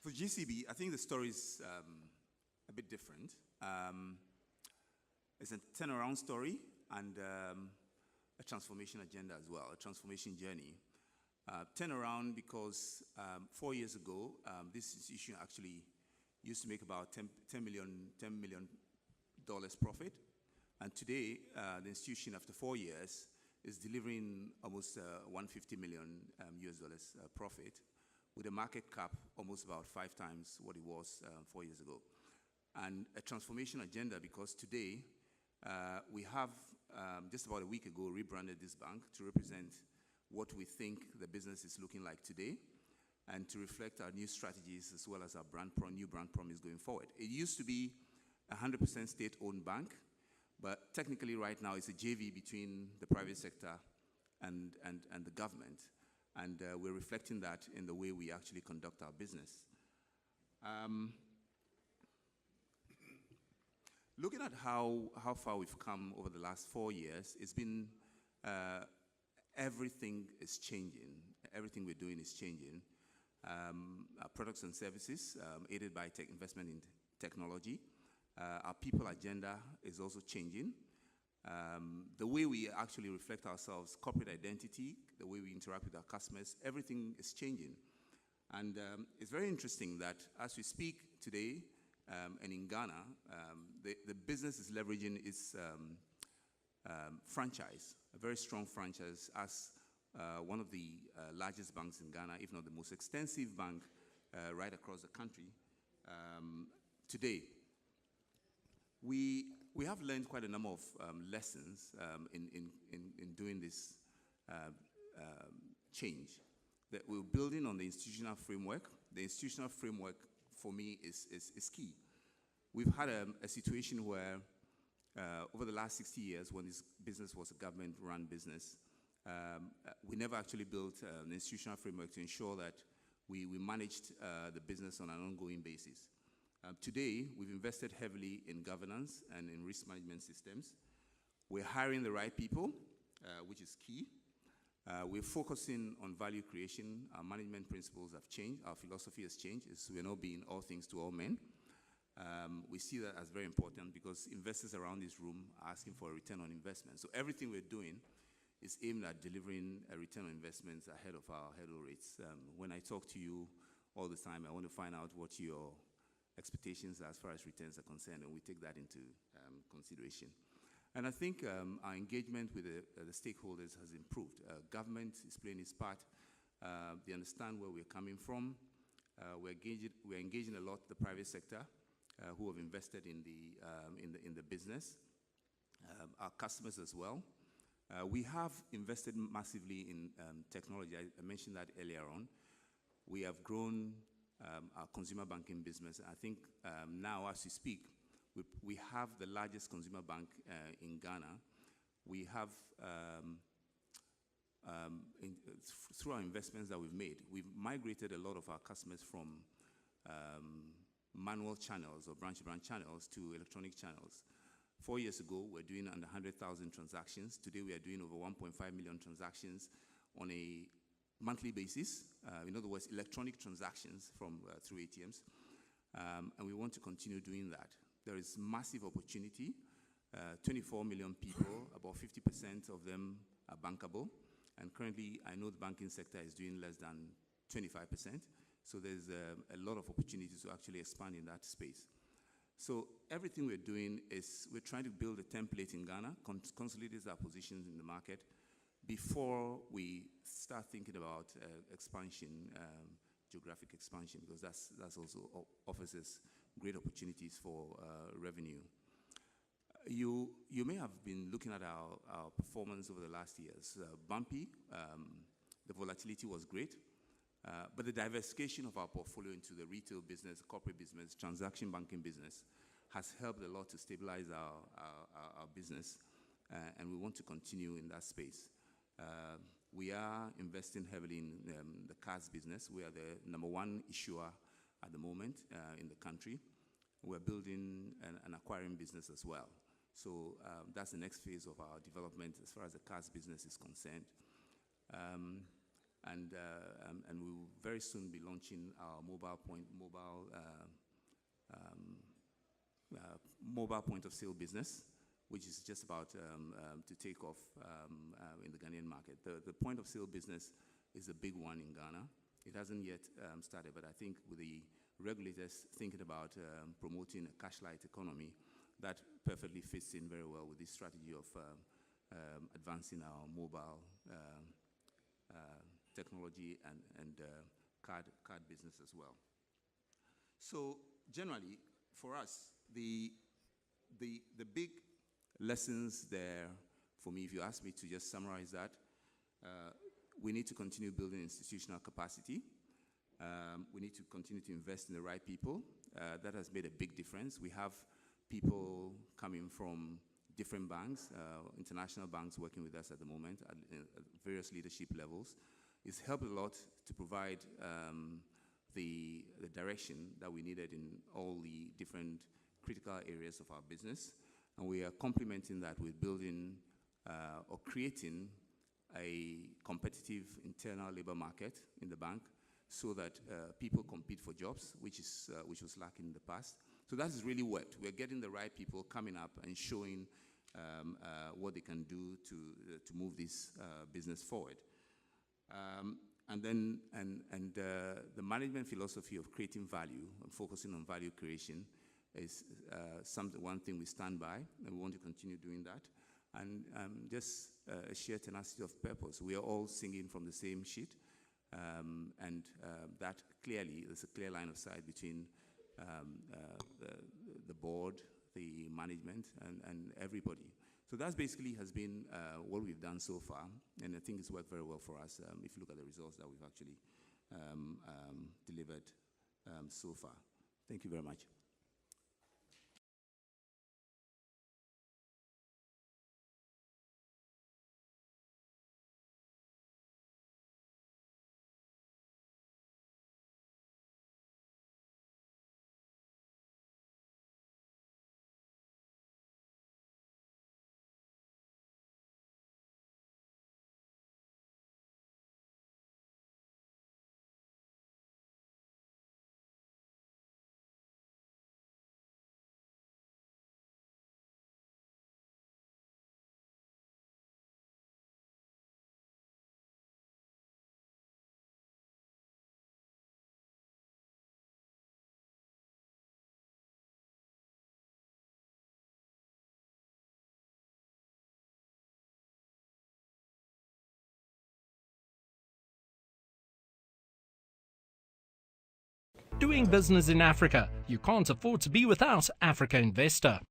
For GCB, I think the story is a bit different. It's a turnaround story and a transformation agenda as well, a transformation journey. Turnaround because 4 years ago, this institution actually used to make about $10 million profit. And today, the institution, after 4 years, is delivering almost $150 million US dollars profit, with a market cap almost about 5 times what it was 4 years ago. And a transformation agenda because today, we have, just about a week ago, rebranded this bank to represent what we think the business is looking like today and to reflect our new strategies as well as our new brand promise going forward. It used to be a 100% state-owned bank, but technically right now it's a JV between the private sector and the government. And we're reflecting that in the way we actually conduct our business. Looking at how far we've come over the last 4 years, it's been, everything is changing. Everything we're doing is changing. Our products and services, aided by investment in technology. Our people agenda is also changing. The way we actually reflect ourselves, corporate identity, the way we interact with our customers, everything is changing. And it's very interesting that as we speak today, and in Ghana, the business is leveraging its franchise, a very strong franchise, as one of the largest banks in Ghana, if not the most extensive bank right across the country today. We have learned quite a number of lessons in doing this change. That we're building on the institutional framework. The institutional framework, for me, is key. We've had a situation where, over the last 60 years, when this business was a government-run business, we never actually built an institutional framework to ensure that we managed the business on an ongoing basis. Today, we've invested heavily in governance and in risk management systems. We're hiring the right people, which is key. We're focusing on value creation. Our management principles have changed. Our philosophy has changed. We're not being all things to all men. We see that as very important because investors around this room are asking for a return on investment. So everything we're doing is aimed at delivering a return on investments ahead of our hurdle rates. When I talk to you all the time, I want to find out what your expectations as far as returns are concerned, and we take that into consideration. And I think our engagement with the stakeholders has improved. Government is playing its part. They understand where we're coming from. We're engaging a lot the private sector who have invested in the business. Our customers as well. We have invested massively in technology. I mentioned that earlier on. We have grown our consumer banking business. I think now, as we speak, we have the largest consumer bank in Ghana. We have, through our investments that we've made, we've migrated a lot of our customers from manual channels or branch-to-branch channels to electronic channels. 4 years ago, we were doing under 100,000 transactions. Today, we are doing over 1.5 million transactions on a monthly basis. In other words, electronic transactions through ATMs. And we want to continue doing that. There is massive opportunity. 24 million people, about 50% of them are bankable. And currently, I know the banking sector is doing less than 25%. So there's a lot of opportunities to actually expand in that space. So everything we're doing is we're trying to build a template in Ghana, consolidate our positions in the market before we start thinking about expansion, geographic expansion, because that's also offers us great opportunities for revenue. You may have been looking at our performance over the last years. Bumpy, the volatility was great, but the diversification of our portfolio into the retail business, corporate business, transaction banking business has helped a lot to stabilize our business, and we want to continue in that space. We are investing heavily in the cards business. We are the #1 issuer at the moment in the country. We're building an acquiring business as well. So that's the next phase of our development as far as the cards business is concerned. and we will very soon be launching our mobile point of sale business, which is just about to take off in the Ghanaian market. The point of sale business is a big one in Ghana. It hasn't yet started, but I think with the regulators thinking about promoting a cash-light economy, that perfectly fits in very well with this strategy of advancing our mobile technology and card business as well. So generally, for us, the big lessons there, for me, if you ask me to just summarize that, we need to continue building institutional capacity. We need to continue to invest in the right people. That has made a big difference. We have people coming from different banks, international banks working with us at the moment at various leadership levels. It's helped a lot to provide the direction that we needed in all the different critical areas of our business. And we are complementing that with building or creating a competitive internal labor market in the bank so that people compete for jobs, which was lacking in the past. So that has really worked. We're getting the right people coming up and showing what they can do to move this business forward. And the management philosophy of creating value and focusing on value creation is one thing we stand by, and we want to continue doing that. And just a sheer tenacity of purpose. We are all singing from the same sheet, and that clearly, there's a clear line of sight between the board, the management, and everybody. So that basically has been what we've done so far, and I think it's worked very well for us if you look at the results that we've actually delivered so far. Thank you very much. Doing business in Africa, you can't afford to be without Africa Investor.